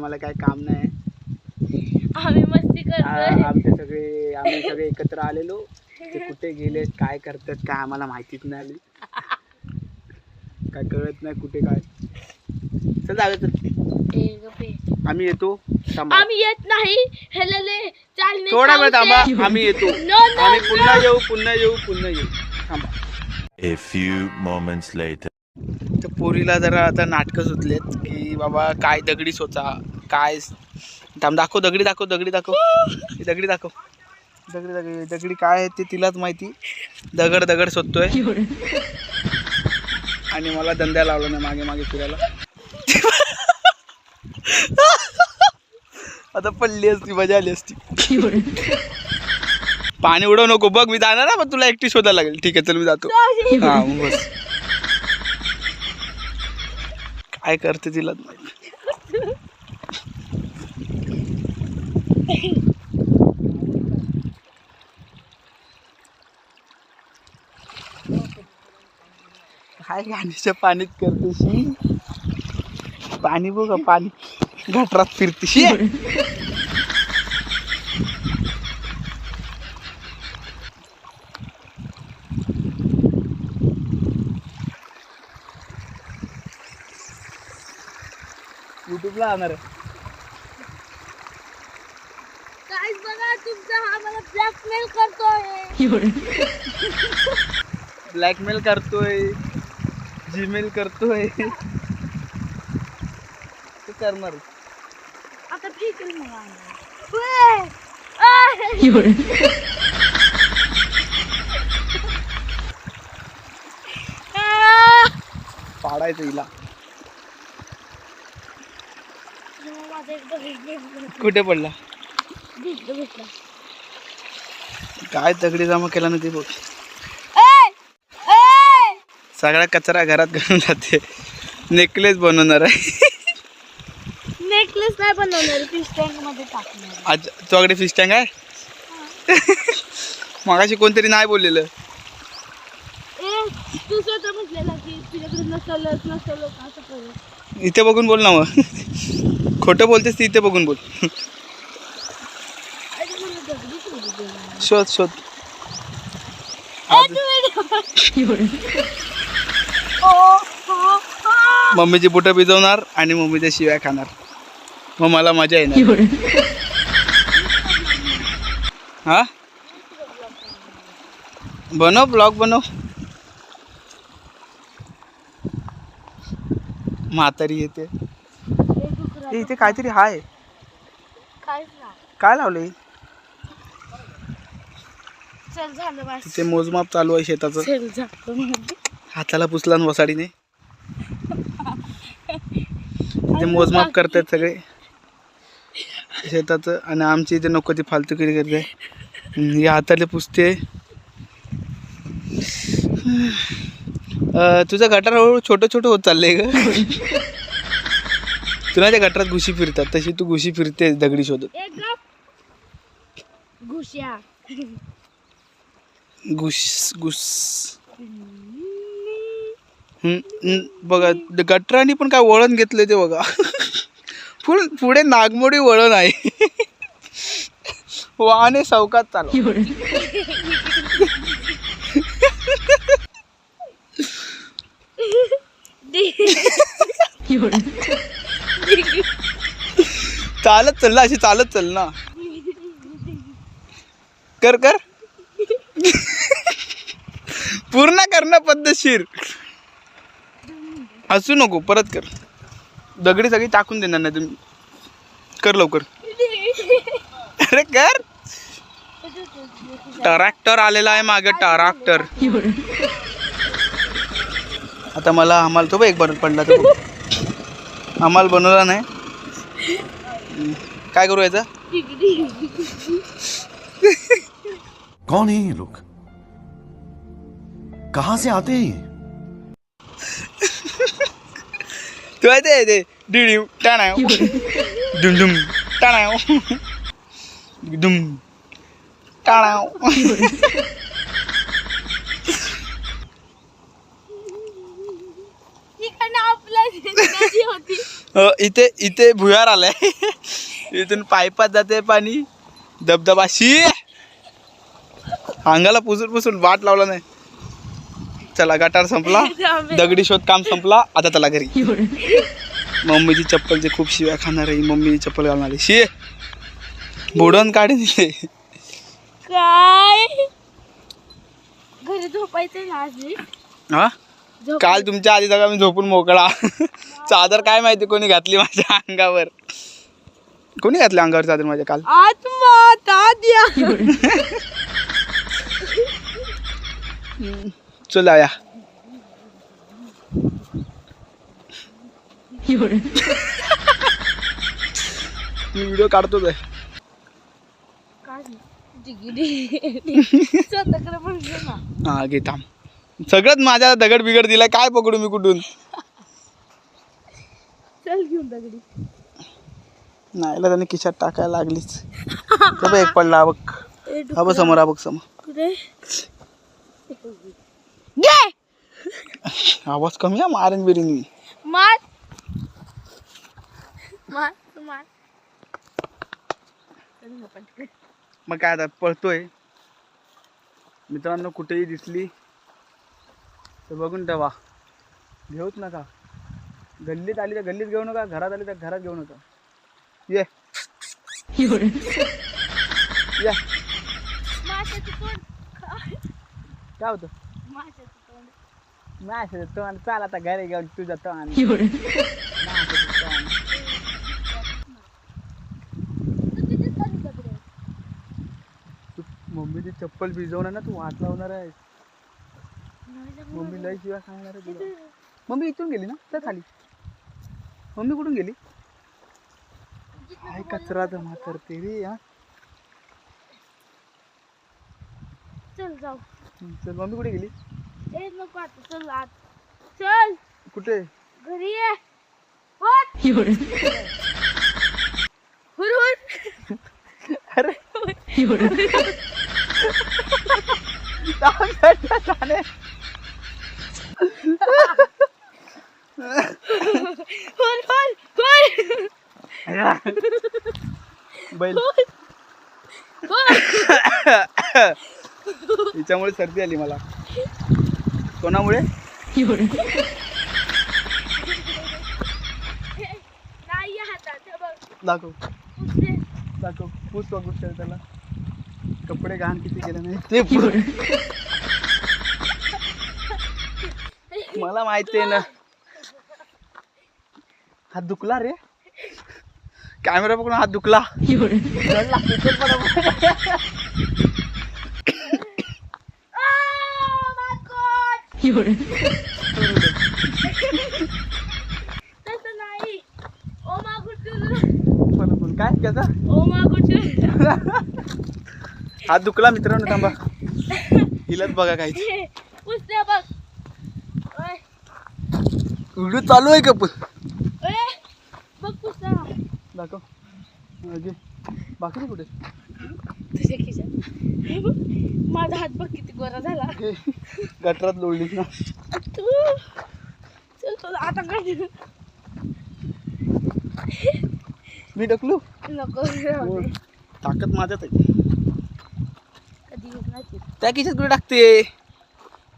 आम्हाला काय काम नाही. आम्ही मस्ती करतोय. आम्ही सगळे एकत्र आलेलो. ते कुठे गेले काय करतात काय आम्हाला माहितीच नाही आली. काय कळत नाही कुठे काय. चल जाऊया चल. आम्ही येतो. आम्ही येत नाही. हेलले चालणे. थोडा वेळ थांबा. आम्ही येतो. No, no, आम्ही पुन्हा no. येऊ. थांबा. A few moments later. तर पोरीला जरा आता नाटकं सुचलेत की बाबा काय दगडी सोचा काय. थांब दाखव दगडी दाखव. दगडी काय आहे ते तिलाच माहिती. दगड शोधतोय आणि मला धंद्या लावला नाही मागे फिरायला. आता पडली असती मजा आली असती. पाणी उडव नको बघ मी जाणार ना पण तुला एकटी शोधायला लागेल. ठीक आहे चल मी जातो. हा मग बस काय करते तिलाच माहिती. काय गाण्याच्या पाणीत करतेशी. पाणी बघ पाणी गटरात फिरतेशी. युट्यूबला आणणार आहे. काय बघा तुमचा हा मला ब्लॅकमेल करतोय. ब्लॅकमेल करतोय. जीमेल करतोय. ते करणार आता फेकल मला. पाडायचं हिला. कुठे पडला काय दगडी जमा केला ना ते बघ. सगळा कचरा घरात घालून जाते. नेकलेस बनवणार आहे. नेकलेस नाही बनवणार. फिश टँक मध्ये टाकणार. आज तुझ्याकडे फिश टँक आहे. मगाशी कोणतरी नाही बोललेलं. तू स्वतः म्हटलेला की तुझ्याकडे नसलं असं करू. इथे बघून बोल ना मग. खोटं बोलतेस ती इथे बघून बोल. शोध मम्मीची बुटं भिजवणार आणि मम्मीच्या शिव्या खाणार. मग मला मजा येणार. हा बनव ब्लॉग बनव. म्हातारी येते. इथे काहीतरी हाय. काय लावले. चल झालं बस. तिथे मोजमाप चालू आहे शेताचं. चल जातो. हाताला पुसला ना वसाडीने. तिथे मोजमाप करतात सगळे शेताचं आणि आमची इथे नको ती फालतूगिरी करते. या हाताला पुसते. तुझं गटार हळूहळू छोटं होत चाललंय ग. तुला त्या गटारात घुशी फिरतात तशी तू घुशी फिरते दगडी शोधत. घुश्या घुस बघा गटराने पण काय वळण घेतलंय ते बघा. पुढे नागमोडी वळण आहे. वाहने सावकाश चालू. चालत चल ना अशी चालत चल ना. कर पूर्ण कर ना पद्धतशीर. हसू नको परत कर. दगडी सगळी टाकून देणार नाही तुम्ही. कर लवकर. अरे कर. ट्रॅक्टर आलेला आहे मागे. ट्रॅक्टर आता मला आम्हाला तो बघ एक बनत पडला. तो आम्हाला बनवला नाही. काय करू याचा. कौन है ये लोग. कहाँ से आते हैं. तू आहे ते डिडिव टाणाव दुम टाणाव दुम टाणाव. आपल्या होती इथे इथे भुयार आलाय. इथून पाईपात जाते पाणी. धबधबा शी अंगाला पुसून पुसून वाट लावला नाही. चला गटार संपला. दगडी शोध काम संपला. आता चला घरी. मम्मीची चप्पलचे खूप शिव्या खाणार आहे. मम्मी चप्पल घालणार आहे. शी बुडवून काढून दिले. काय घरी झोपायचं ना आज मी. हा काल तुमच्या आधी सगळं मी झोपून मोकळा. चादर काय माहिती कोणी घातली माझ्या अंगावर. कोणी घातली अंगावर चादर माझ्या काल. आत्मा ताद्या. चला या. मी व्हिडिओ काढतोच आहे. स्वतःकडे म्हणतो ना. हा घे थांब. सगळंच माझ्या दगड बिगड दिलाय. काय पकडू मी कुठून. चल घेऊन दगडी. नाही त्याने खिशात टाकायला लागलीच. बघ एक पडला बघ. हा बघ समोर. हा बघ समोर. कुठे आवाज कमी आहे. मारेन बिरीन मी. मार मार मार. मग काय आता पळतोय. मित्रांनो कुठेही दिसली तर बघून ठेवा. घेऊच नका. गल्लीत आली तर गल्लीत घेऊ नका. घरात आली तर घरात घेऊ नका. ये या. माशाचं तोंड. काय होतं. माशाचं तोंड. माशाचं तोंड. चाल आता घरी घेऊन तुझं तोंड. मम्मीची चप्पल भिजवणार ना तू. वाट लावणार आहे. मम्मी लय शिवाय सांगणार आहे तुला. मम्मी इथून गेली ना. तर खाली. मम्मी कुठून गेली. काय कचरा जमा करते रे. हा चल जाऊ. चल. मम्मी कुठे गेली. ए नको आता. चल आत. चल कुठे. घरी ये. हुर हुर. अरे बैल. तिच्यामुळे सर्दी आली मला. कोणामुळे. नाही हातात बघ. दाखव पुसले. दाखव. पूस बघू त्याला. कपडे घाण किती केले नाही ते. मला माहिती आहे ना. हात दुखला रे. कॅमेरा पकडून हात दुखला. तसं नाही. ओमा काय त्याचा. ओमा हात दुखला मित्रांनो. थांबा. हिलाच बघा काही. पुसले बघ. व्हिडिओ चालू आहे का पण. बघ पुसला. दाखव. बाकी कुठे. तुझ्या खिशात. माझा हात बघ किती गोरा झाला. गटरात लोळलीस ना तू. चल तुला आता काय. मी ढकलू. नको. ताकद माझ्यात आहे. कधी येत नाही. त्या खिशात कुठे टाकते.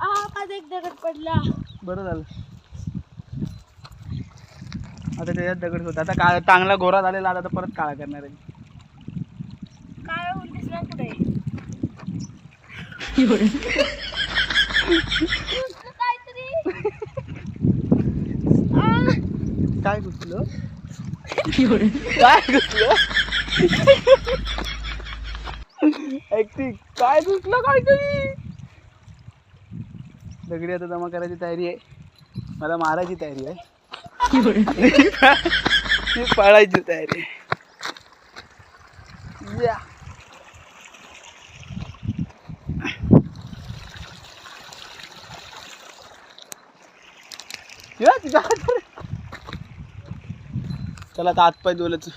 माझा एक दगड पडला. बरं झालं. आता त्याच्यात दगड होता. आता काळा चांगला गोरा झालेला. आता परत काळा करणार आहे. काय होऊन दिसणार कुठे. काहीतरी. काय घुसलं. काय घुसलं. ऍक्टिंग. काय घुसलं काहीतरी. दगडी आता जमा करायची तयारी आहे. मला मारायची तयारी आहे. ती पळायची तयारी आहे. या. चला आता हातपाय धुवलंच.